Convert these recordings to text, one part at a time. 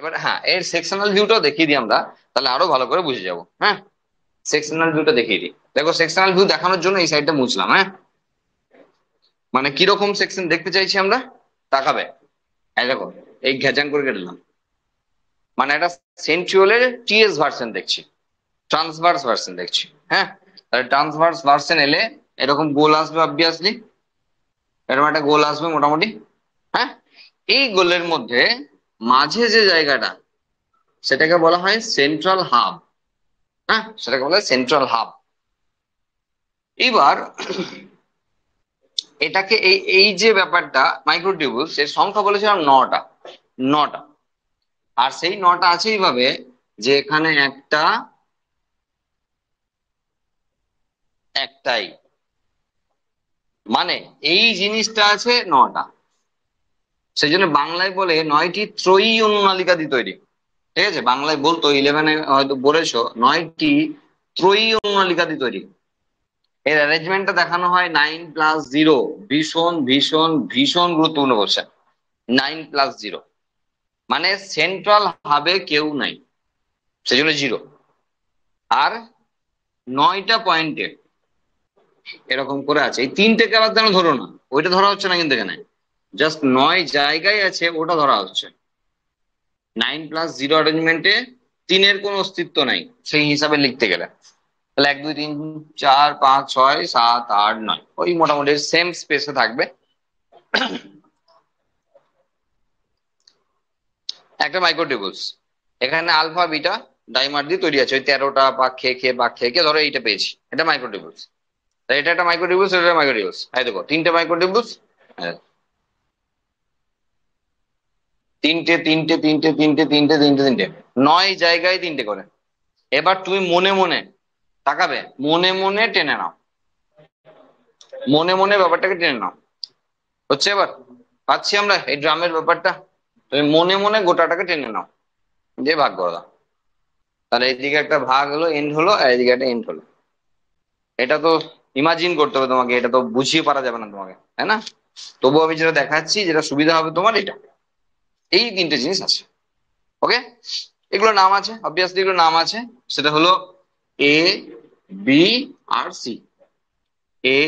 এবার হ্যাঁ, এর সেকশনাল ভিউটাও দেখিয়ে দিই আমরা, তাহলে আরো ভালো করে বুঝে যাবো। হ্যাঁ, সেকশনাল ভিউটা দেখিয়ে দিই। দেখো, সেকশনাল ভিউ দেখানোর জন্য এই সাইডটা মুছলাম। হ্যাঁ, মানে কিরকম সেকশন দেখতে চাইছি আমরা, তাকাবে। এই দেখো, এই ঘেচাং করে কেটে দিলাম, মানে একটা সেন্ট্রিওলের টিএস ভার্সন দেখছি, ট্রান্সভার্স ভার্সন দেখছি। হ্যাঁ, তাহলে ট্রান্সভার্স ভার্সন এলে এরকম গোল আসবে অবভিয়াসলি, এরকম একটা গোল আসবে মোটামুটি। হ্যাঁ, এই গোলের মধ্যে মাঝে যে জায়গাটা, সেটাকে বলা হয় সেন্ট্রাল হাব। হ্যাঁ, সেটাকে বলা হয় সেন্ট্রাল হাব। এবার এটাকে এই এই যে ব্যাপারটা মাইক্রোটিউবুলস, এর সংখ্যা বলেছিলাম 9টা। 9টা। আর সেই 9টা আছে এইভাবে, যে এখানে একটা, একটাই, মানে এই জিনিসটা আছে 9টা। সেই জন্য বাংলায় বলে 9টি ত্রয়ী অনুনালিকা দিয়ে তৈরি। ঠিক আছে, বাংলায় বলতো 11-এ হয়তো বলেছো 9টি ত্রয়ী অনুনালিকা দিয়ে তৈরি। এর অ্যারেঞ্জমেন্টটা দেখানো হয় 9+0। ভীষণ ভীষণ ভীষণ গুরুত্বপূর্ণ কোশ্চেন। 9+0 মানে সেন্ট্রাল হাবে কেউ নাই, সেই জন্য 0। আর 9টা পয়েন্টে এরকম করে আছে, এই 3টেকে আবার যেন ধরো না, ওইটা ধরা হচ্ছে না কিন্তু এখানে, জাস্ট 9 জায়গায় আছে ওটা ধরা হচ্ছে। 9+0 অ্যারেঞ্জমেন্টে 3-এর কোনো অস্তিত্ব নাই সেই হিসাবে লিখতে গেলে। তাহলে 1 2 3 4 5 6 7 8 9 ওই মোটামুটি সেম স্পেসে থাকবে। একটা মাইক্রোটিউবুলস, এখানে আলফা বিটা ডাইমার দিয়ে তৈরি আছে, ওই 13টা পাক খেয়ে খেয়ে পাক খেয়ে খেয়ে ধরো এইটা পেয়েছি, এটা মাইক্রোটিউবুলস। তাই এটা একটা মাইক্রোটিউবুলস, এটা একটা মাইক্রোটিউবুলস। এই দেখো 3টে মাইক্রোটিউবুলস, তিনটে তিনটে তিনটে তিনটে তিনটে তিনটে তিনটে 9 জায়গায় 3টে করে। এবার তুমি মনে মনে তাকাবে, মনে মনে টেনে নাও, মনে মনে ব্যাপারটাকে টেনে নাও। হচ্ছে এবার পাচ্ছি আমরা এই ড্রামের ব্যাপারটা, তুমি মনে মনে গোটাটাকে টেনে নাও, দিয়ে ভাগ করে দাও। তাহলে এইদিকে একটা ভাগ হলো, এন্ড হলো, আর এইদিকে একটা এন্ড হলো। এটা তো ইমাজিন করতে হবে তোমাকে, এটা তো বুঝিয়ে পারা যাবে না তোমাকে, তাই না? তবু আমি যেটা দেখাচ্ছি, যেটা সুবিধা হবে তোমার, এটা এই 3টে জিনিস আছে। ওকে, এগুলো নাম আছে, অবভিয়াসলি এগুলো নাম আছে। সেটা হলো এ, বি আর সি। এ,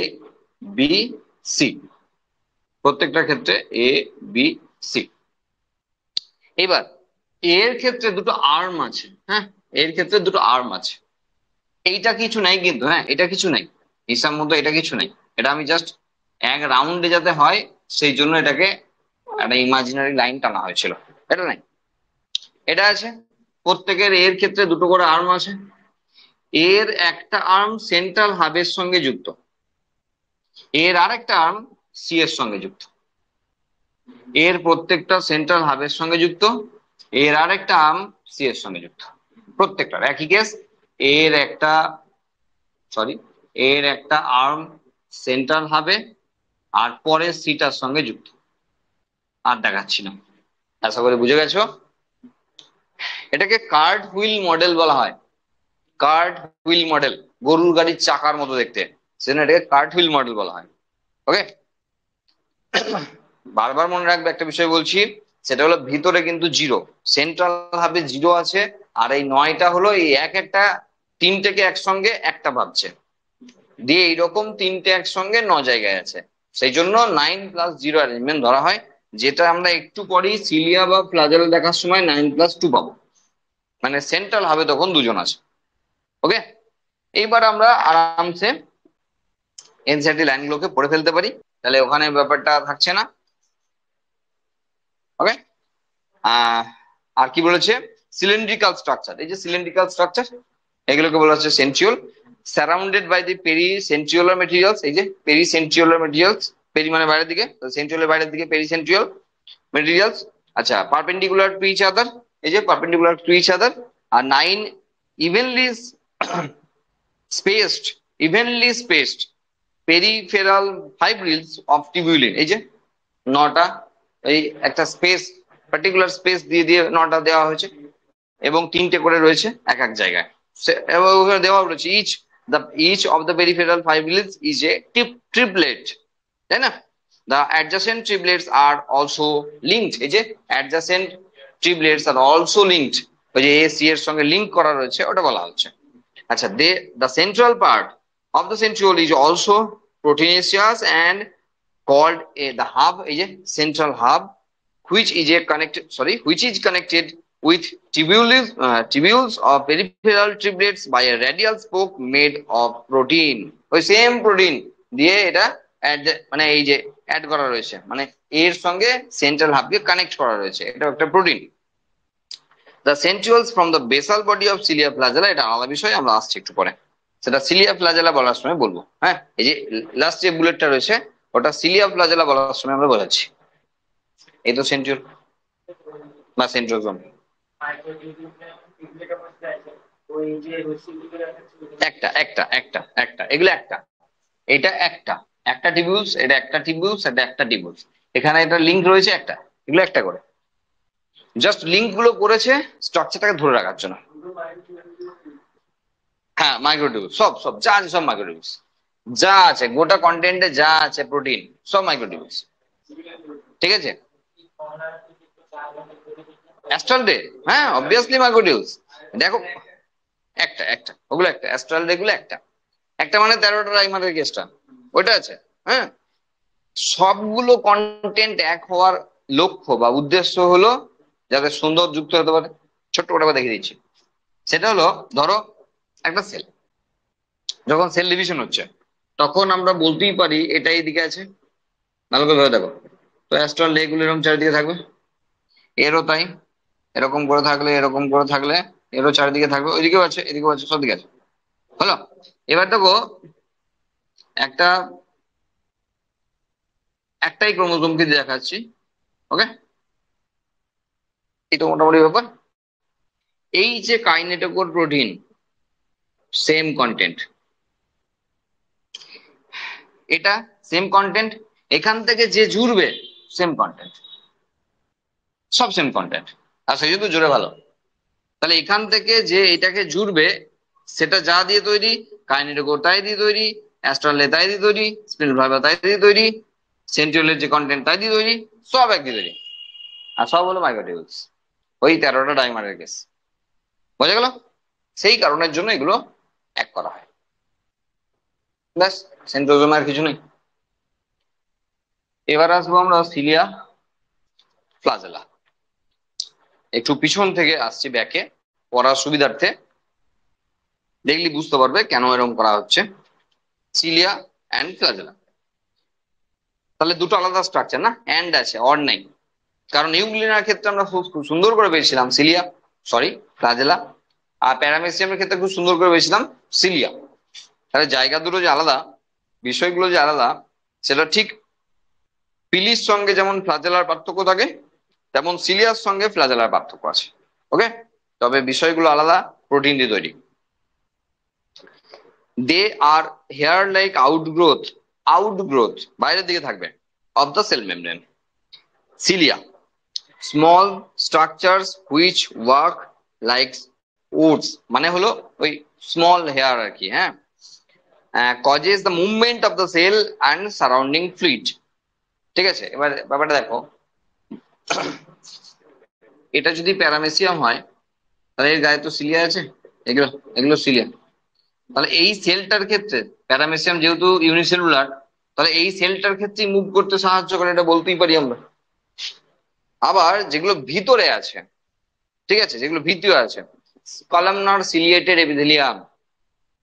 বি, সি, প্রত্যেকটা ক্ষেত্রে এ, বি, সি। এবার এর ক্ষেত্রে দুটো আর্ম আছে। হ্যাঁ, এর ক্ষেত্রে দুটো আর্ম আছে। এইটা কিছু নাই কিন্তু, হ্যাঁ এটা কিছু নাই, হিসাব মতো এটা কিছু নাই। এটা আমি জাস্ট এক রাউন্ডে যাতে হয় সেই জন্য এটাকে একটা ইমাজিনারি লাইন টানা হয়েছিল, এটা নাই। এটা আছে, প্রত্যেকের এর ক্ষেত্রে দুটো করে আর্ম আছে। এর একটা আর্ম সেন্ট্রাল হাবের সঙ্গে যুক্ত, এর আরেকটা আর্ম সি এর সঙ্গে যুক্ত। এর প্রত্যেকটা সেন্ট্রাল হাবের সঙ্গে যুক্ত, এর আরেকটা আর্ম সি এর সঙ্গে যুক্ত, প্রত্যেকটার একই কেস। এর একটা, সরি, এর একটা আর্ম সেন্ট্রাল হাবে, আর পরের সিটার সঙ্গে যুক্ত। আর দেখাচ্ছি না, আশা করি বুঝে গেছো। এটাকে কার্ড হুইল মডেল বলা হয়। কার্ড হুইল মডেল, গরুর গাড়ির চাকার মতো দেখতে, সেজন্য এটাকে কার্ড হুইল মডেল বলা হয়। ওকে, বারবার মনে রাখবে একটা বিষয় বলছি, সেটা হলো ভিতরে কিন্তু 0, সেন্ট্রাল হাবে 0 আছে। আর এই 9টা হলো এই এক একটা, 3টেকে একসঙ্গে একটা ভাবছে, দিয়ে এইরকম 3টে একসঙ্গে 9 জায়গায় আছে। সেই জন্য 9+0 অ্যারেঞ্জমেন্ট ধরা হয়, যেটা আমরা একটু পরেই সিলিয়া বা ফ্লাজেল দেখার সময় 9+2 পাবো, মানে সেন্ট্রাল হাবে তখন দুজন আছে। ওকে, এইবার আমরা আরামসে এনসিইআরটি লাইনগুলোকে পড়ে ফেলতে পারি, তাহলে ওখানে ব্যাপারটা থাকছে না। ওকে, আর কি বলেছে, সিলিন্ড্রিক্যাল স্ট্রাকচার, এই যে সিলিন্ড্রিক্যাল স্ট্রাকচার, এগুলোকে বলা হচ্ছে centriole, surrounded by the pericentriolar materials. এই যে পেরিসেন্ট্রিওলার মেটেরিয়ালস, পেরি মানে বাইরের দিকে, সেন্ট্রিওলের বাইরের দিকে পেরিসেন্ট্রিওল মেটেরিয়ালস। আচ্ছা, পারপেন্ডিকুলার টু ইচ আদার, এই যে পারপেন্ডিকুলার টু ইচ আদার। আর 9 evenly spaced, evenly spaced peripheral fibrils of tubulin, এই যে 9টা, এই একটা স্পেস, পার্টিকুলার স্পেস দিয়ে দিয়ে 9টা দেওয়া হয়েছে, এবং 3টে করে রয়েছে এক এক জায়গায়। এবং ওখানে দেওয়া রয়েছে each of the peripheral fibrils is a triplet, তাই না? The adjacent triplets are also linked, এই যে adjacent triplets are also linked, ওই যে এ সি এর সঙ্গে লিঙ্ক করা রয়েছে ওটা বলা হচ্ছে। আচ্ছা, the central part of the centriole is also proteinaceous and called the hub, is a central hub which is connected with tubules of peripheral triplets by a radial spoke made of protein। ওই same protein দিয়ে এটা মানে এই যে add করা রয়েছে, মানে এর সঙ্গে সেন্ট্রাল হাবকে কানেক্ট করা রয়েছে, এটা একটা protein. The centrioles from the basal body of cilia flagella, এটা আলাদা বিষয়, আমরা আসছি একটু পরে, সেটা সিলিয়া ফ্ল্যাজেলা বলার সময় বলবো। হ্যাঁ, এই যে লাস্ট যে বুলেটটা রয়েছে ওটা সিলিয়া ফ্ল্যাজেলা বলার সময় আমরা বোঝাচ্ছি। এই তো সেন্ট্রিওল বা সেন্ট্রোজোম, একটা একটা একটা একটা এগুলো একটা, এটা একটা একটা টিবিউলস, এটা একটা টিবিউলস, এটা একটা টিবিউলস, এখানে এটা লিঙ্ক রয়েছে একটা, এগুলো একটা করে, জাস্ট লিঙ্ক গুলো করেছে স্ট্রাকচারটাকে ধরে রাখার জন্য। হ্যাঁ, মাইক্রোটিউবুলস, সব সব যা আছে সব মাইক্রোটিউবুলস, যা আছে গোটা কন্টেন্টে যা আছে প্রোটিন সব মাইক্রোটিউবুলস। ঠিক আছে, অ্যাস্ট্রাল রে, হ্যাঁ অবভিয়াসলি মাইক্রোটিউবুলস। দেখো একটা একটা ওগুলো একটা অ্যাস্ট্রাল রে গুলো একটা একটা মানে 13টা রাইমারের কেসটা ওইটা আছে। হ্যাঁ, সবগুলো কন্টেন্ট এক হওয়ার লক্ষ্য বা উদ্দেশ্য হলো যাতে সুন্দর যুক্ত হতে পারে। ছোট্ট করে দেখিয়ে দিচ্ছি, সেটা হলো ধরো একটা সেল, যখন সেল ডিভিশন হচ্ছে তখন আমরা বলতেই পারি এটা এইদিকে আছে, ভালো করে ভেবে দেখো, তো অ্যাস্ট্রাল রে গুলো এরকম চারিদিকে থাকবে, এরও তাই, এরকম করে থাকলে এরকম করে থাকলে এরও চারিদিকে থাকবে, ওইদিকেও আছে এদিকেও আছে সব দিকে আছে। হলো, এবার দেখো একটা একটাই ক্রোমোজোমকে দেখাচ্ছি, ওকে, এই তো মোটামুটি ব্যাপার। এই যে কাইনেটোকোর প্রোটিন সেম কন্টেন্ট, এটা সেম কন্টেন্ট, এখান থেকে যে জুড়বে সেম কন্টেন্ট, সব সেম কন্টেন্ট, আর সেই জন্য জুড়ে ভালো। তাহলে এখান থেকে যে এটাকে জুড়বে সেটা যা দিয়ে তৈরি, কাইনেটোকোর তাই দিয়ে তৈরি, অ্যাস্ট্রালে তাই দিয়ে তৈরি, স্পিন্ডল ফাইবার তাই দিয়ে তৈরি, সেন্ট্রিওলের যে কন্টেন্ট তাই দিয়ে তৈরি, সব এক দিয়ে তৈরি, আর সব হলো মাইক্রোটিউবুলস। ওই 13টা ডাইমারের কেস, বোঝা গেল? সেই কারণের জন্য এগুলো এক করা হয়, ব্যাস, সেন্ট্রোজোম আর কিছু নেই। এবার আসবো আমরা সিলিয়া ফ্লাজেলা, একটু পিছন থেকে আসছি ব্যাকে পড়ার সুবিধার্থে, দেখলি বুঝতে পারবে কেন এরকম করা হচ্ছে। সিলিয়া অ্যান্ড ফ্লাজেলা, তাহলে দুটো আলাদা স্ট্রাকচার না, অ্যান্ড আছে অর নাই, কারণ ইউগ্লিনার ক্ষেত্রে আমরা খুব সুন্দর করে পেয়েছিলাম সিলিয়া, সরি ফ্লাজেলা, আর প্যারামেসিয়ামের ক্ষেত্রে খুব সুন্দর করে পেয়েছিলাম সিলিয়া। তাহলে জায়গা দুটো যে আলাদা, বিষয়গুলো যে আলাদা, সেটা ঠিক পিলির সঙ্গে যেমন ফ্লাজেলার পার্থক্য থাকে তেমন সিলিয়ার সঙ্গে ফ্লাজেলার পার্থক্য আছে, ওকে, তবে বিষয়গুলো আলাদা, প্রোটিন দিয়ে তৈরি। They are hair like outgrowth বাইরের দিকে থাকবে of the cell membrane. Cilia small structures which work like woods, মানে হলো ওই স্মল হেয়ার আর কি, হ্যাঁ, causes the movement of the cell and surrounding fluid. ঠিক আছে, এবার ব্যাপারটা দেখো, এটা যদি প্যারামেসিয়াম হয় তাহলে এর গায়ে তো সিলিয়া আছে, এগুলো এগুলো সিলিয়া, তাহলে এই সেলটার ক্ষেত্রে প্যারামেসিয়াম যেহেতু ইউনিসেলুলার, তাহলে এই সেলটার ক্ষেত্রে মুভ করতে সাহায্য করে, এটা বলতেই পারি আমরা। আবার যেগুলো ভিতরে আছে, ঠিক আছে, যেগুলো ভিতরে আছে, কলামনার সিলিয়েটেড এপিথেলিয়াম,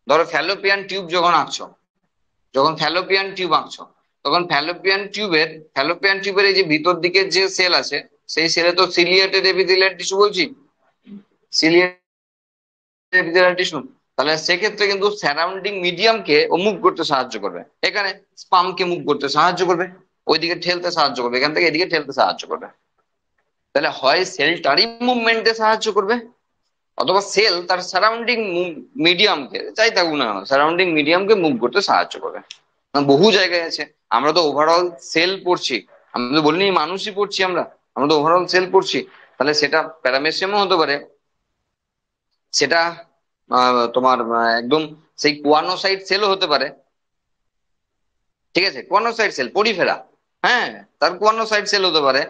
ধরো ফ্যালোপিয়ান টিউব যখন আঁকছো, যখন ফ্যালোপিয়ান টিউব আঁকছো তখন ফ্যালোপিয়ান টিউবের এই যে ভিতর দিকের যে সেল আছে সেই সেলে তো সিলিয়েটেড এপিথেলিয়াল টিস্যু বলছি, সিলিয়েটেড এপিথেলিয়াল টিস্যু, তাহলে সেক্ষেত্রে কিন্তু সারাউন্ডিং মিডিয়ামকে ও মুভ করতে সাহায্য করবে, এখানে স্পামকে মুভ করতে সাহায্য করবে, ওইদিকে ঠেলতে সাহায্য করবে, এখান থেকে এদিকে ঠেলতে সাহায্য করবে। তাহলে হয় সেলটারই মুভমেন্টে সাহায্য করবে, অথবা সেল তার সারাউন্ডিং মিডিয়ামকে, যাই থাকুক না সারাউন্ডিং মিডিয়ামকে মুভ করতে সাহায্য করবে। বহু জায়গায় আছে, আমরা তো ওভারঅল সেল পড়ছি, আমি তো বলিনি মানুষই পড়ছি, আমরা তো ওভারঅল সেল পড়ছি, তাহলে সেটা প্যারামেসিয়ামও হতে পারে, সেটা তোমার একদম সেই কোয়ানোসাইট সেলও হতে পারে। ঠিক আছে, কোয়ানোসাইট সেল পরিফেরা, হ্যাঁ তার কোয়ানোসাইট সেল হতে পারে,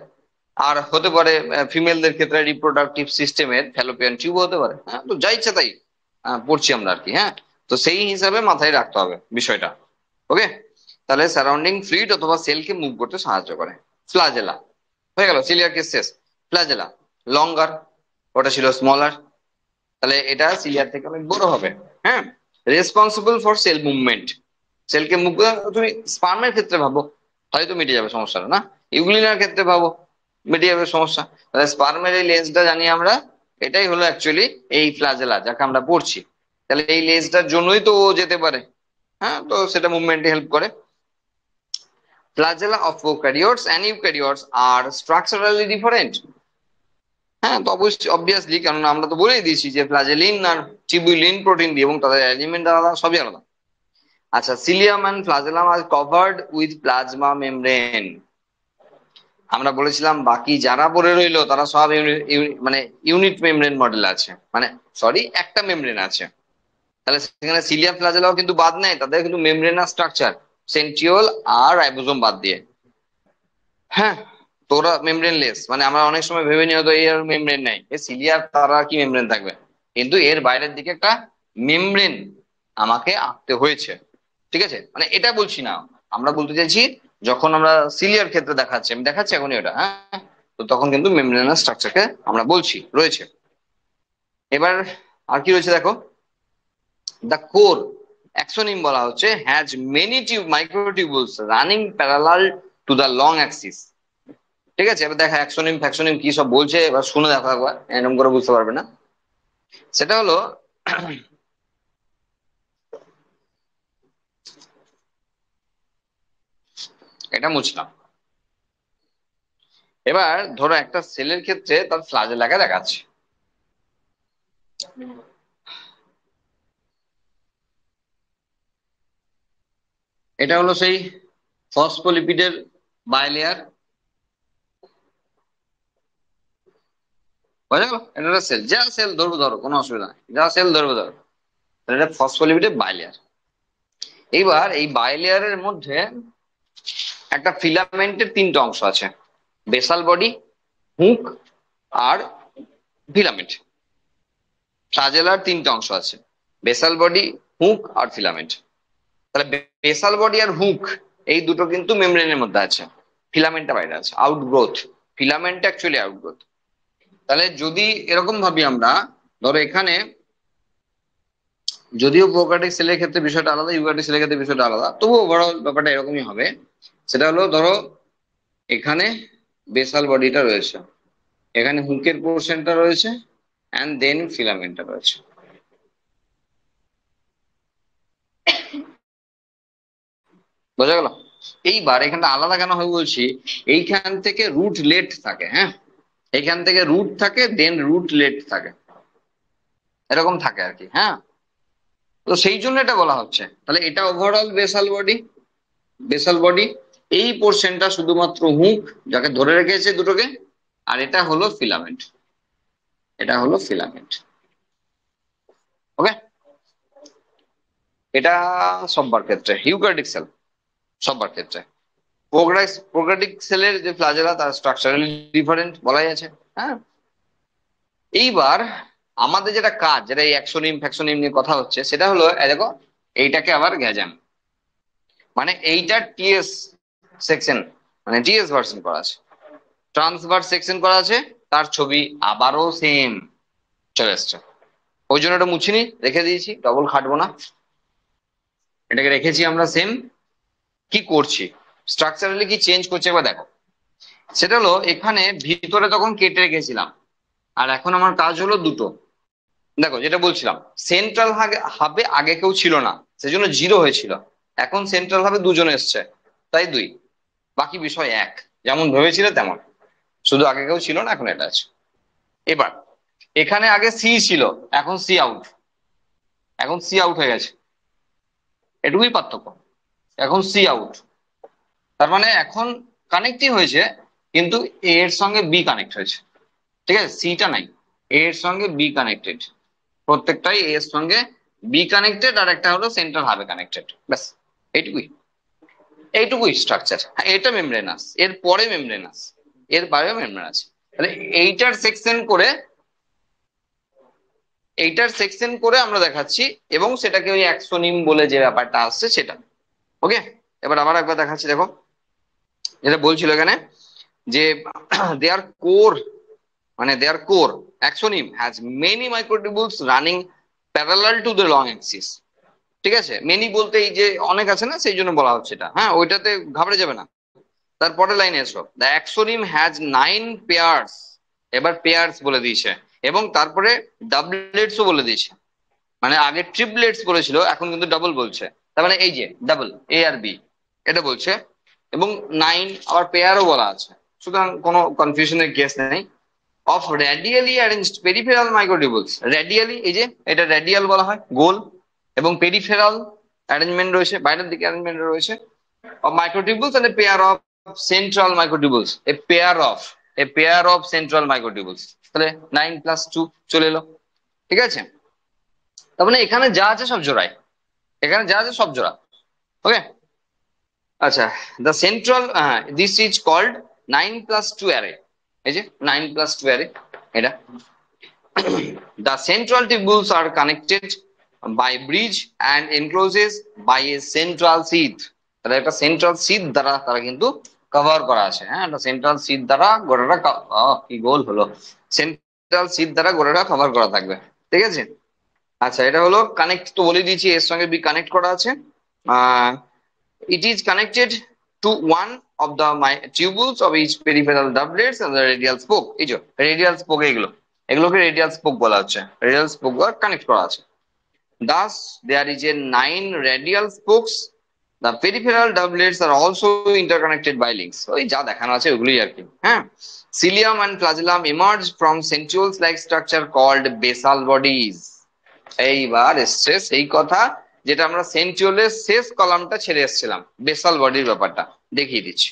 আর হতে পারে ফিমেলদের ক্ষেত্রে রিপ্রোডাক্টিভ সিস্টেমের ফ্যালোপিয়ান টিউব হতে পারে। হ্যাঁ, তো যা ইচ্ছা তাই পড়ছি আমরা আর কি। হ্যাঁ, তো সেই হিসাবে মাথায় রাখতে হবে বিষয়টা। ওকে, তাহলে সারাউন্ডিং ফ্লুইড অথবা সেলকে মুভ করতে সাহায্য করে। ফ্লাজেলা হয়ে গেল, সিলিয়ার কেস শেষ। ফ্লাজেলা লঙ্গার, ওটা ছিল স্মলার, তাহলে এটা সিলিয়ার থেকে অনেক বড় হবে। হ্যাঁ, রেসপন্সিবল ফর সেল মুভমেন্ট, সেলকে মুভ, তুমি স্পার্মের ক্ষেত্রে ভাবো, হয়তো মিটে যাবে সমস্যাটা না। ইউগ্লিনার ক্ষেত্রে ভাবো, মিটে যাবে সমস্যা। তাহলে স্পার্মের এই লেজটা জানি আমরা, এটাই হলো অ্যাকচুয়ালি এই ফ্লাজেলা যাকে আমরা পড়ছি। তাহলে এই লেজটার জন্যই তো ও যেতে পারে। হ্যাঁ, তো সেটা মুভমেন্টে হেল্প করে। Flagella of prokaryotes and eukaryotes are structurally different. হ্যাঁ, তো অবশ্যই অবভিয়াসলি, কারণ আমরা তো বলেই দিয়েছি যে ফ্লাজেলিন আর টিবুলিন প্রোটিন দিয়ে, এবং তাদের এলিমেন্ট আলাদা, সবই আলাদা। আচ্ছা, cilium and flagellum are covered with plasma membrane. আমরা বলেছিলাম বাকি যারা পড়ে রইলো তারা সব মানে ইউনিট মেমব্রেন মডেল আছে, মানে সরি একটা মেমব্রেন আছে। তাহলে সেখানে সিলিয়া ফ্লাজেলাও কিন্তু বাদ নেই, তাদের কিন্তু মেমব্রেনাস স্ট্রাকচার, সেন্ট্রিওল আর রাইবোজোম বাদ দিয়ে। হ্যাঁ, তো ওরা মেমব্রেনলেস, মানে আমরা অনেক সময় ভেবে নিই হয়তো এর মেমব্রেন নাই, এ সিলিয়ার তারা কি মেমব্রেন থাকবে, কিন্তু এর বাইরের দিকে একটা মেমব্রেন আমাকে আঁকতে হয়েছে। ঠিক আছে, মানে এটা বলছি না, আমরা বলতে চাইছি যখন আমরা সিলিয়ার ক্ষেত্রে দেখাচ্ছি, আমি দেখাচ্ছি এখনই ওটা। হ্যাঁ, তো তখন কিন্তু মেমব্রেনাস স্ট্রাকচারকে আমরা বলছি রয়েছে। এবার আর কি রয়েছে দেখো, দ্য কোর অ্যাক্সোনিম বলা হচ্ছে has many tube microtubules running parallel to the long axis. ঠিক আছে, এবার দেখা অ্যাক্সোনিম ফ্যাক্সোনিম কি সব বলছে, এবার শুনে দেখো একবার, এরকম করে বুঝতে পারবে না। সেটা হলো এটা মুছলাম। এবার ধরো একটা সেলের ক্ষেত্রে তার ফ্লাজেলাকে দেখাচ্ছে। এটা হলো সেই ফসফোলিপিডের বায়োলেয়ার, বোঝা গেল? এটা একটা সেল, যা সেল ধরবো ধরো, কোনো অসুবিধা নেই, যা সেল ধরবো ধরো। এটা ফসফোলিপিডের বায়োলেয়ার। এইবার এই বায়োলেয়ারের মধ্যে একটা ফিলামেন্টের তিনটা অংশ আছে, বেসাল বডি, হুক আর ফিলামেন্ট। ফ্লাজেলার তিনটা অংশ আছে, বেসাল বডি, হুক আর ফিলামেন্ট। তাহলে বেসাল বডি আর হুক এই দুটো কিন্তু মেমব্রেনের মধ্যে আছে, ফিলামেন্টটা বাইরে আছে, আউটগ্রোথ। Filament actually outgrowth. তাহলে যদি এরকম ভাবি আমরা, ধরো এখানে যদিও প্রোকারিওটিক সেলের ক্ষেত্রে বিষয়টা আলাদা, ইউক্যারিওটিক সেলের ক্ষেত্রে বিষয়টা আলাদা, তবু ওভারঅল ব্যাপারটা এরকমই হবে। সেটা হলো ধরো এখানে বেসাল বডিটা রয়েছে, এখানে হুকের পোর্শনটা রয়েছে, অ্যান্ড দেন ফিলামেন্টটা রয়েছে। বোঝা গেল? এইবার এখানটা আলাদা কেন হয় বলছি, এইখান থেকে রুট লেট থাকে। হ্যাঁ, এইখান থেকে রুট থাকে, দেন রুট লেট থাকে, এরকম থাকে আর কি। হ্যাঁ, তো সেই জন্য এটা বলা হচ্ছে। তাহলে এটা overall basal body, basal body, এই পোর্শনটা শুধুমাত্র হুক যাকে ধরে রেখেছে দুটোকে, আর এটা হলো ফিলামেন্ট, এটা হলো ফিলামেন্ট। ওকে, এটা সববার ক্ষেত্রে, ইউক্যারিওটিক সেল সববার ক্ষেত্রে। প্রোক্রাটিক সেলের যে ফ্লাজেলা তার স্ট্রাকচারালি ডিফারেন্ট বলাই আছে। হ্যাঁ, এইবার আমাদের যেটা কাজ, যেটা এই অ্যাক্সোনিম ফ্যাক্সোনিম নিয়ে কথা হচ্ছে, সেটা হলো দেখো এইটাকে আবার গ্যাজাম, মানে এইটা টিএস সেকশন, মানে টিএস ভার্সন করা আছে, ট্রান্সভার্স সেকশন করা আছে, তার ছবি আবারও সেম চলে আসছে। ওই জন্য ওটা মুছিনি, রেখে দিয়েছি, ডবল খাটবো না, এটাকে রেখেছি আমরা সেম। কি করছি, স্ট্রাকচারালি কি চেঞ্জ করছে একবার দেখো। সেটা হলো এখানে ভিতরে তখন কেটে রেখেছিলাম, আর এখন আমার কাজ হলো দুটো। দেখো যেটা বলছিলাম, সেন্ট্রাল হাবে আগে কেউ ছিল না, সেজন্য জিরো হয়েছিল। এখন সেন্ট্রাল হাবে দুজন এসছে, তাই দুই। বাকি বিষয় এক, যেমন ভেবেছিলে তেমন, শুধু আগে কেউ ছিল না, এখন এটা আছে। এবার এখানে আগে সি ছিল, এখন সি আউট, এখন সি আউট হয়ে গেছে, এটুকুই পার্থক্য, এখন সি আউট। তার মানে এখন কানেক্টই হয়েছে, কিন্তু এ এর সঙ্গে বি কানেক্ট হয়েছে। ঠিক আছে, সিটা নাই, এ এর সঙ্গে বি কানেক্টেড, প্রত্যেকটাই এ এর সঙ্গে বি কানেক্টেড, আর একটা হলো সেন্ট্রাল হাবে কানেক্টেড, ব্যাস এইটুকুই, এইটুকুই স্ট্রাকচার। হ্যাঁ, এটা মেমব্রেনাস, এর পরে মেমব্রেনাস, এর বাইরেও মেমব্রেন আছে। তাহলে এইটার সেকশন করে আমরা দেখাচ্ছি, এবং সেটাকে ওই অ্যাক্সোনিম বলে যে ব্যাপারটা আসছে সেটা। ওকে, এবার আবার একবার দেখাচ্ছি, দেখো যেটা বলছিল এখানে যে দেয়ার কোর, মানে their core axoneme has many microtubules running parallel to the long axis. ঠিক আছে, মেনি বলতে এই যে অনেক আছে না, সেই জন্য বলা হচ্ছে এটা। হ্যাঁ, ওইটাতে ঘাবড়ে যাবে না। তারপরে লাইনে এসো, দ্য অ্যাক্সোনিম হ্যাজ 9 পেয়ার্স। এবার পেয়ার্স বলে দিয়েছে, এবং তারপরে ডাবলেটসও বলে দিয়েছে। মানে আগে ট্রিপলেটস বলেছিল, এখন কিন্তু ডাবল বলছে। তার মানে এই যে ডাবল, এ আর বি, এটা বলছে। এবং 9 আবার পেয়ারও বলা আছে, সুতরাং কোনো কনফিউশনের কেস নেই। Of radially arranged peripheral microtubules, radially এই যে এটা রেডিয়াল বলা হয়, গোল, এবং পেরিফেরাল অ্যারেঞ্জমেন্ট রয়েছে, বাইরের দিকে অ্যারেঞ্জমেন্ট রয়েছে of microtubules and a pair of central microtubules, a pair of central microtubules। তাহলে 9 + 2 চলে এলো। ঠিক আছে, তার মানে এখানে যা আছে সব জোড়ায়, এখানে যা আছে সব জোড়া। ওকে, আচ্ছা, the central, this is called 9 + 2 array. এই যে 9 + 2 অ্যারে এটা। The central tubules are connected by bridge and encloses by a central sheath। তাহলে একটা সেন্ট্রাল শীট দ্বারা তারা কিন্তু কভার করা আছে। হ্যাঁ, একটা সেন্ট্রাল শীট দ্বারা গোড়াটা কি গোল হলো, সেন্ট্রাল শীট দ্বারা গোড়াটা কভার করা থাকবে। ঠিক আছে, আচ্ছা, এটা হলো কানেক্ট তো বলে দিয়েছি, এর সঙ্গে বি কানেক্ট করা আছে। It is connected to one of the tubules of each peripheral doublets and the radial spoke. এই যে রেডিয়াল স্পোক, এগুলোকে রেডিয়াল স্পোক বলা হচ্ছে, রেডিয়াল স্পোক কানেক্ট করা আছে। Thus, there is a 9 radial spokes. The peripheral doublets are also interconnected by links. ওই যা দেখানো আছে ওগুলোই আর কি। হ্যাঁ, cilium and flagellum emerge from centrioles-like structure called basal bodies। এইবার এসছে সেই কথা যেটা আমরা সেন্ট্রিওলের শেষ কলামটা ছেড়ে এসেছিলাম, বেসাল বডির ব্যাপারটা দেখিয়ে দিচ্ছি।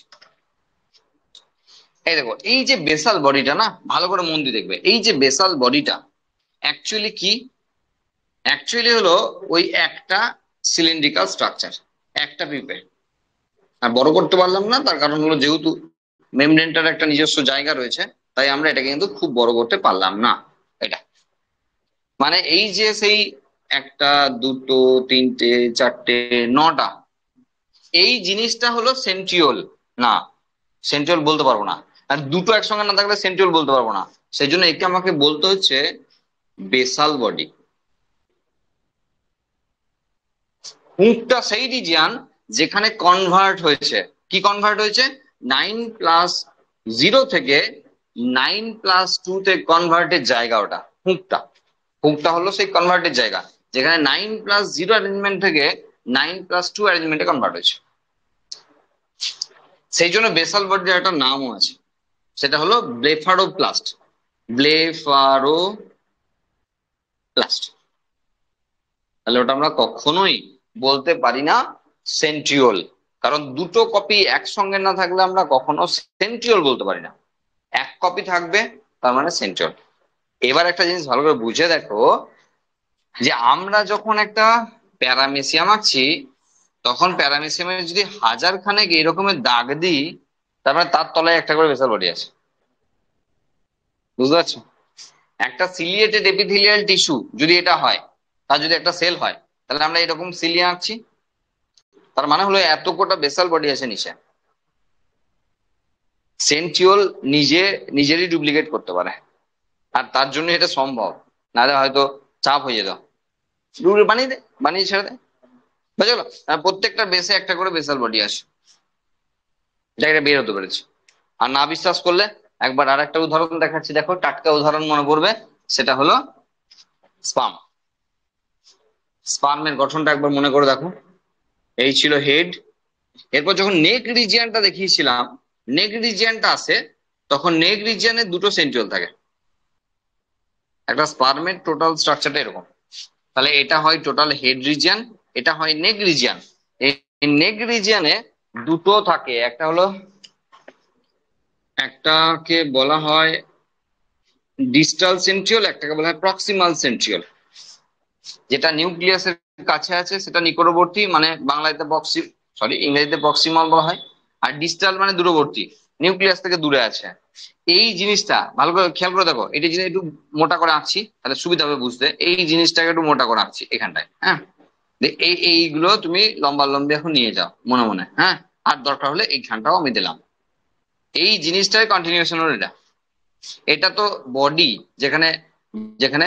এই দেখো, এই যে বেসাল বডিটা না, ভালো করে মন দিয়ে দেখবে, এই যে বেসাল বডিটা অ্যাকচুয়ালি কি, অ্যাকচুয়ালি হলো ওই একটা সিলিন্ড্রিক্যাল স্ট্রাকচার, একটা পিপে। আর বড় করতে পারলাম না, তার কারণ হলো যেহেতু মেমব্রেনটার একটা নিজস্ব জায়গা রয়েছে, তাই আমরা এটাকে কিন্তু খুব বড় করতে পারলাম না। এটা মানে এই যে সেই একটা, দুটো, তিনটে, চারটে, 9টা, এই জিনিসটা হলো সেন্ট্রিওল। না, সেন্ট্রিওল বলতে পারবো না। আর দুটো একসঙ্গে না থাকলে সেন্ট্রিওল বলতে পারবো না, সেই জন্য একে আমাকে বলতে হচ্ছে বেসাল বডি। হুকটা সেই রিজিয়ান যেখানে কনভার্ট হয়েছে। কি কনভার্ট হয়েছে? 9 + 0 থেকে 9 + 2 তে কনভার্টের জায়গা ওটা হুকটা। হুকটা হলো সেই কনভার্টের জায়গা যেখানে 9 + 0 অ্যারেঞ্জমেন্ট থেকে 9 + 2 অ্যারেঞ্জমেন্টে কনভার্ট হয়েছে। সেই জন্য বেসাল বডির একটা নামও আছে, সেটা হলো ব্লেফারোপ্লাস্ট। ব্লেফারোপ্লাস্ট। তাহলে ওটা আমরা কখনোই বলতে পারি না সেন্ট্রিওল, কারণ দুটো কপি একসঙ্গে না থাকলে আমরা কখনো সেন্ট্রিওল বলতে পারি না। এক কপি থাকবে, তার মানে সেন্ট্রিওল। এবার একটা জিনিস ভালো করে বুঝে দেখো, যে আমরা যখন একটা প্যারামেসিয়াম আঁকছি, তখন প্যারামেসিয়ামের যদি 1000 খানেক এরকমের দাগ দিই, তারপরে তার তলায় একটা করে বেসাল বডি আছে। বুঝতে পারছো? একটা সিলিয়েটেড এপিথেলিয়াল টিস্যু যদি এটা হয়, তার যদি একটা সেল হয়, তাহলে আমরা এরকম সিলিয়া আঁকছি, তার মানে হলো এত কোটা বেসাল বডি আছে নিচে। সেন্ট্রিওল নিজেরই ডুপ্লিকেট করতে পারে, আর তার জন্য এটা সম্ভব, নাহলে হয়তো চাপ হয়ে যেত। বানিয়ে দে, বানিয়ে ছেড়ে দে, বুঝে গেলো? প্রত্যেকটা বেসে একটা করে বেসাল বডি আসে, জায়গাটা বের হতে পেরেছে। আর না বিশ্বাস করলে একবার আর একটা উদাহরণ দেখাচ্ছি, দেখো টাটকা উদাহরণ মনে পড়বে, সেটা হলো স্পাম। স্পার্মের গঠনটা একবার মনে করে দেখো। এই ছিল হেড, এরপর যখন নেক রিজিয়ানটা দেখিয়েছিলাম, নেক রিজিয়ানটা আসে, তখন নেক রিজিয়ানে দুটো সেন্ট্রিওল থাকে। একটা স্পার্মের টোটাল স্ট্রাকচারটা এরকম। তাহলে এটা হয় টোটাল হেড রিজিয়ান, এটা হয় নেক রিজিয়ান। এই নেক রিজিয়ানে দুটো থাকে, একটা হলো, একটাকে বলা হয় ডিস্টাল সেন্ট্রিওল, একটাকে বলা হয় প্রক্সিমাল সেন্ট্রিওল। যেটা নিউক্লিয়াসের কাছে আছে সেটা নিকটবর্তী, মানে বাংলাতে ইংরেজিতে প্রক্সিমাল বলা হয়। আর ডিস্টাল মানে দূরবর্তী, নিউক্লিয়াস থেকে দূরে আছে। এই জিনিসটা ভালো করে খেয়াল করে দেখো, এটা জিনিস একটু মোটা করে আঁকছি তাহলে সুবিধা হবে বুঝতে। এই জিনিসটাকে একটু মোটা করে আঁকছি এখানটায়, হ্যাঁ। এইগুলো তুমি লম্বা লম্বি এখন নিয়ে যাও মনে মনে, হ্যাঁ। আর দরকার হলে এইখানটাও আমি দিলাম। এই জিনিসটাই কন্টিনিউশন হলো এটা। এটা তো বডি, যেখানে যেখানে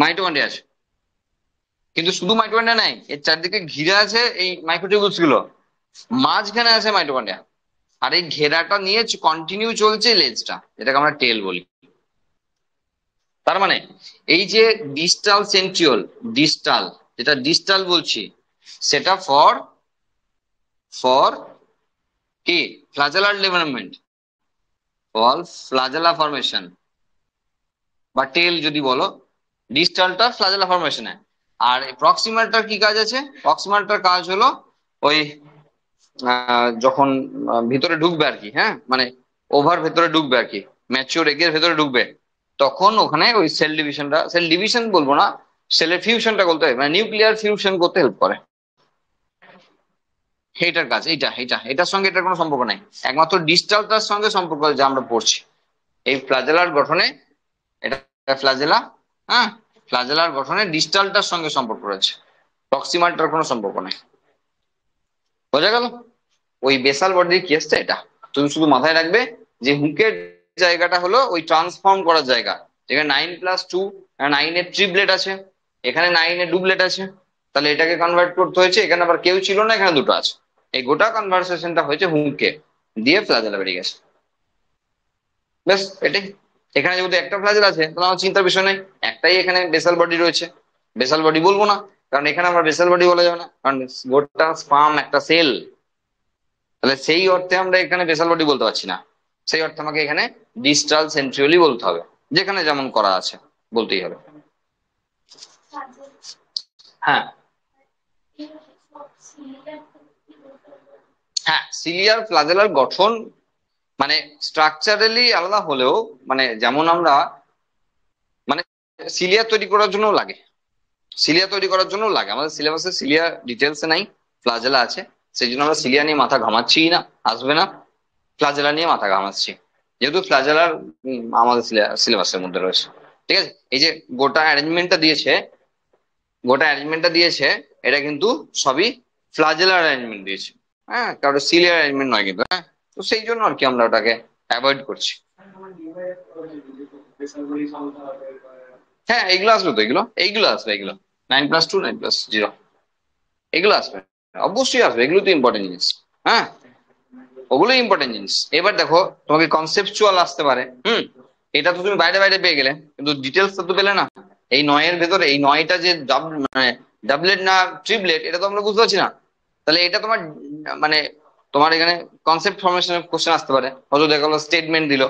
মাইটোকন্ড্রিয়া আছে, কিন্তু শুধু মাইটোকন্ড্রিয়া নাই, এর চারদিকে ঘিরে আছে এই মাইক্রোটিউবুলস গুলো, মাঝখানে আছে মাইটোকন্ড্রিয়া। আর এই ঘেরাটা নিয়ে কন্টিনিউ চলছে লেজটা, যেটাকে আমরা টেল বলি। তার মানে এই যে ডিস্টাল সেন্ট্রিওল, ডিস্টাল, যেটা ডিস্টাল বলছি, সেটা ফর ফর কি ফ্লাজেলার ডেভেলপমেন্ট, ফর ফ্লাজেলা ফরমেশন, বা টেল যদি বলো। ডিস্টালটা ফ্লাজেলা ফরমেশনে। আর প্রক্সিমালটার কি কাজ আছে? প্রক্সিমালটার কাজ হলো ওই যখন ভিতরে ঢুকবে আর কি, হ্যাঁ, মানে ওভার ভেতরে ঢুকবে আর কি, ম্যাচিওর এগের ভেতরে ঢুকবে, তখন ওখানে ওই সেল ডিভিশন বলবো না, সেলের ফিউশনটা করতে হয়, মানে নিউক্লিয়ার ফিউশন করতে হেল্প করে। এইটার কাজ এইটা এইটা এটার সঙ্গে এটার কোনো সম্পর্ক নাই, একমাত্র ডিস্টালটার সঙ্গে সম্পর্ক আছে যা আমরা পড়ছি এই ফ্লাজেলার গঠনে। এটা ফ্লাজেলা, হ্যাঁ, ফ্লাজেলার গঠনে ডিস্টালটার সঙ্গে সম্পর্ক রয়েছে, প্রক্সিমালটার কোনো সম্পর্ক নেই। বোঝা গেল? ওই বেসাল বডির কেসটা এটা। তুমি শুধু মাথায় রাখবে যে হুকের জায়গাটা হলো ওই ট্রান্সফর্ম করার জায়গা, যেখানে 9+2, 9-এর ট্রিপলেট আছে, এখানে 9-এর ডুবলেট আছে, তাহলে এটাকে কনভার্ট করতে হয়েছে। এখানে আবার কেউ ছিল না, এখানে দুটো আছে। এই গোটা কনভার্সেশনটা হয়েছে হুকে দিয়ে ফ্লাজেলা বেরিয়ে গেছে, ব্যাস এটাই। এখানে যেহেতু একটা ফ্লাজেল আছে তাহলে আমার চিন্তার বিষয় নেই, একটাই এখানে বেসাল বডি রয়েছে। বেসাল বডি বলবো না, কারণ এখানে আমার বেসাল বডি বলা যাবে না, কারণ গোটা স্পাম একটা সেল, তাহলে সেই অর্থে আমরা এখানে বেসাল বডি বলতে পারছি না। সেই অর্থে আমাকে এখানে ডিস্টাল সেন্ট্রিওলি বলতে হবে, যেখানে যেমন করা আছে বলতেই হবে। হ্যাঁ, হ্যাঁ, সিলিয়ার ফ্লাজেলার গঠন মানে স্ট্রাকচারালি আলাদা হলেও, মানে যেমন আমরা মানে সিলিয়া তৈরি করার জন্য লাগে, সিলিয়া তৈরি করার জন্য লাগে, আমাদের সিলেবাসে সিলিয়া ডিটেলসে নাই, ফ্লাজেলা আছে। সেই জন্য আমরা সিলিয়া নিয়ে মাথা ঘামাচ্ছি না, আসবে না। ফ্লাজেলা নিয়ে মাথা ঘামাচ্ছি, যেহেতু ফ্লাজেলার আমাদের সিলেবাসের মধ্যে রয়েছে। ঠিক আছে, এই যে গোটা অ্যারেঞ্জমেন্টটা দিয়েছে, গোটা অ্যারেঞ্জমেন্টটা দিয়েছে, এটা কিন্তু সবই ফ্লাজেলার অ্যারেঞ্জমেন্ট দিয়েছে, হ্যাঁ, কারণ সিলিয়ার অ্যারেঞ্জমেন্ট নয় কিন্তু, হ্যাঁ। তো সেই জন্য আর কি আমরা ওটাকে অ্যাভয়েড করছি। হ্যাঁ, এগুলো আসবে তো, এগুলো এইগুলো আসবে, এগুলো 9+2, 9+0, এগুলো আসবে, অবশ্যই আসবে, এগুলো তো ইম্পর্টেন্ট জিনিস, হ্যাঁ, ওগুলো ইম্পর্টেন্ট জিনিস। এবার দেখো, তোমাকে কনসেপচুয়াল আসতে পারে, এটা তো তুমি বাইরে বাইরে পেয়ে গেলে, কিন্তু ডিটেলস তো পেলে না। এই 9-এর ভেতরে এই 9টা যে মানে ডাবলেট না ট্রিপলেট, এটা তো আমরা বুঝতে পারছি না। তাহলে এটা তোমার মানে তোমার এখানে কনসেপ্ট ফরমেশনের কোশ্চেন আসতে পারে, হয়তো দেখা গেলো স্টেটমেন্ট দিল,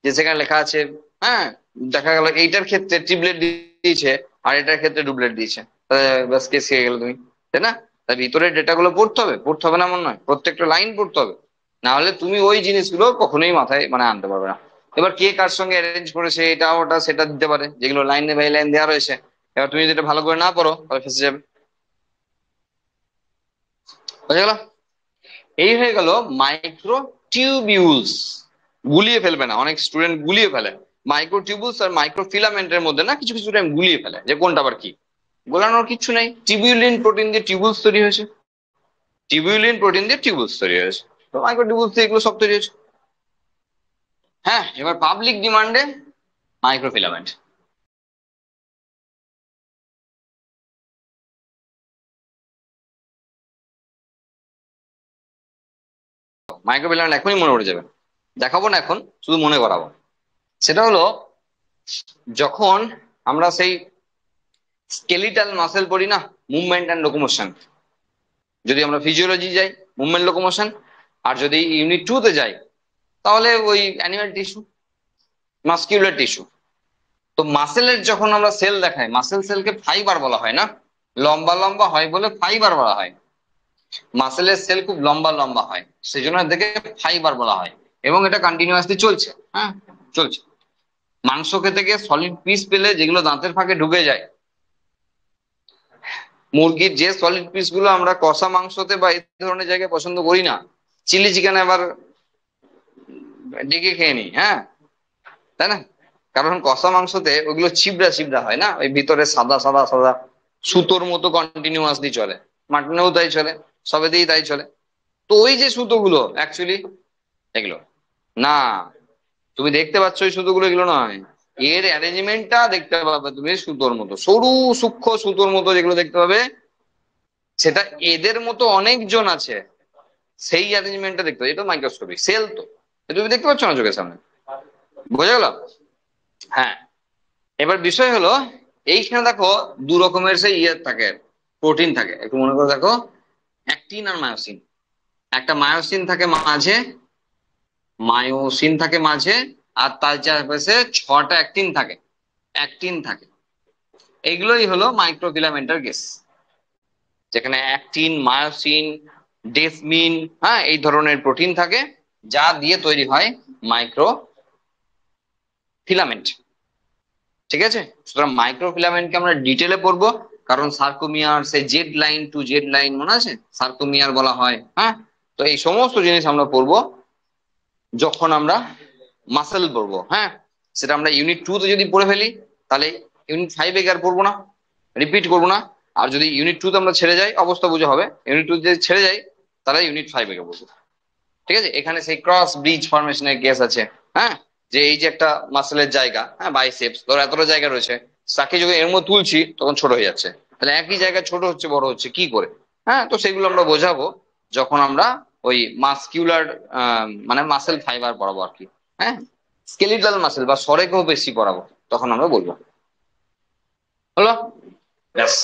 যে সেখানে লেখা আছে, হ্যাঁ, দেখা গেল এইটার ক্ষেত্রে ট্রিপলেট দিয়েছে আর এটার ক্ষেত্রে ডুবলেট দিয়েছে, তাহলে ব্যাস কেস খেয়ে গেলে তুমি, তাই না? তাই ভিতরে ডেটাগুলো পড়তে হবে, পড়তে হবে না এমন নয়, প্রত্যেকটা লাইন পড়তে হবে, না হলে তুমি ওই জিনিসগুলো কখনোই মাথায় মানে আনতে পারবে না। এবার কে কার সঙ্গে অ্যারেঞ্জ করেছে এটা ওটা সেটা দিতে পারে, যেগুলো লাইনে বাই লাইন দেওয়া রয়েছে, এবার তুমি যদি এটা ভালো করে না পড়ো তাহলে ফেসে যাবে। বুঝা গেল? এই হয়ে গেল মাইক্রো টিউবিউলস। গুলিয়ে ফেলবে না, অনেক স্টুডেন্ট গুলিয়ে ফেলে মাইক্রো টিউবুলস আর মাইক্রো ফিলামেন্টের মধ্যে, না কিছু কিছু টাইম গুলিয়ে ফেলে যে কোনটা আবার কি। গোলানোর কিছু নেই, টিবিউলিন প্রোটিন দিয়ে টিউবুলস তৈরি হয়েছে, টিবিউলিন প্রোটিন দিয়ে টিউবুলস তৈরি হয়েছে, তো মাইক্রো টিউবুলস দিয়ে এগুলো সব তৈরি হয়েছে। হ্যাঁ, এবার পাবলিক ডিমান্ডে মাইক্রোফিলামেন্ট। মাইক্রোফিলামেন্ট এখনই মনে পড়ে যাবে, দেখাবো না এখন, শুধু মনে করাবো। সেটা হলো যখন আমরা সেই স্কেলিটাল মাসেল পড়ি না, মুভমেন্ট অ্যান্ড লোকোমোশন, যদি আমরা ফিজিওলজি যাই মুভমেন্ট লোকোমোশন, আর যদি ইউনিট 2 তে যাই তাহলে ওই অ্যানিমাল টিস্যু, মাস্কিউলার টিস্যু। তো মাসেলের যখন আমরা সেল দেখাই, মাসেল সেলকে ফাইবার বলা হয় না, লম্বা লম্বা হয় বলে ফাইবার বলা হয়। মাসেলের সেল খুব লম্বা লম্বা হয়, সেই জন্য এদেরকে ফাইবার বলা হয়, এবং এটা কন্টিনিউয়াসলি চলছে, হ্যাঁ, চলছে। মাংস খেতে গিয়ে সলিড পিস পেলে যেগুলো দাঁতের ফাঁকে ঢুকে যায়, মুরগির যে সলিড পিস গুলো আমরা কষা মাংসতে বা এই ধরনের জায়গায় পছন্দ করি না, চিলি চিকেনে আবার ডেকে খেয়ে নি, হ্যাঁ, তাই না? কারণ কষা মাংসতে ওইগুলো ছিবড়া ছিবড়া হয় না, ওই ভিতরে সাদা সাদা সাদা সুতোর মতো কন্টিনিউয়াসলি চলে। মাটনেও তাই চলে, সবেতেই তাই চলে। তো ওই যে সুতোগুলো অ্যাকচুয়ালি এগুলো না, তুমি দেখতে পাচ্ছ ওই সুতোগুলো, এগুলো নয়। এর অ্যারেঞ্জমেন্টটা দেখতে পাবে তুমি সুতোর মতো, সরু সূক্ষ্ম সুতোর মতো যেগুলো দেখতে পাবে, সেটা এদের মতো অনেকজন আছে, সেই অ্যারেঞ্জমেন্টটা দেখতে পাবে। এটা মাইক্রোস্কোপিক সেল তো, এটা তুমি দেখতে পাচ্ছ না চোখের সামনে। বোঝা গেল? হ্যাঁ। এবার বিষয় হলো, এইখানে দেখো দু রকমের সেই ইয়ে থাকে, প্রোটিন থাকে, একটু মনে করে দেখো, অ্যাক্টিন আর মায়োসিন। একটা মায়োসিন থাকে মাঝে, মায়োসিন থাকে মাঝে, আর তার চারপাশে ছটা অ্যাক্টিন থাকে, অ্যাক্টিন থাকে। এইগুলোই হলো মাইক্রোফিলামেন্টার গ্যাস, যেখানে অ্যাক্টিন, মায়োসিন, ডেসমিন, হ্যাঁ, এই ধরনের প্রোটিন থাকে, যা দিয়ে তৈরি হয় মাইক্রো ফিলামেন্ট। ঠিক আছে, সুতরাং মাইক্রোফিলামেন্টকে আমরা ডিটেলে পড়বো, কারণ সার্কোমিয়ার, সেই Z line to Z line মনে আছে, সার্কোমিয়ার বলা হয়, হ্যাঁ। তো এই সমস্ত জিনিস আমরা পড়বো যখন আমরা মাসেল পড়বো, হ্যাঁ। সেটা আমরা ইউনিট 2 তে যদি পড়ে ফেলি, তাহলে ইউনিট 5 আর পড়বো না, রিপিট করবো না। আর যদি ইউনিট 2 তে আমরা ছেড়ে যাই, অবস্থা বুঝে হবে, ইউনিট 2 যদি ছেড়ে যাই, তাহলে ইউনিট 5 পড়বো। ঠিক আছে, এখানে সেই ক্রস ব্রিজ ফরমেশনের কেস আছে, হ্যাঁ। যে এই যে একটা মাসেলের জায়গা, হ্যাঁ, বাইসেপস ধরো এতটা জায়গা রয়েছে, তাকে যখন এর মধ্যে তুলছি তখন ছোট হয়ে যাচ্ছে, তাহলে একই জায়গায় ছোট হচ্ছে বড় হচ্ছে কি করে, হ্যাঁ। তো সেগুলো আমরা বোঝাবো যখন আমরা ওই মাসকিউলার মানে মাসেল ফাইবার পড়াবো আর কি, হ্যাঁ। স্কেলিটাল মাসেল বা সরেকেও বেশি পড়াবো, তখন আমরা বলবো। হলো? ব্যাস।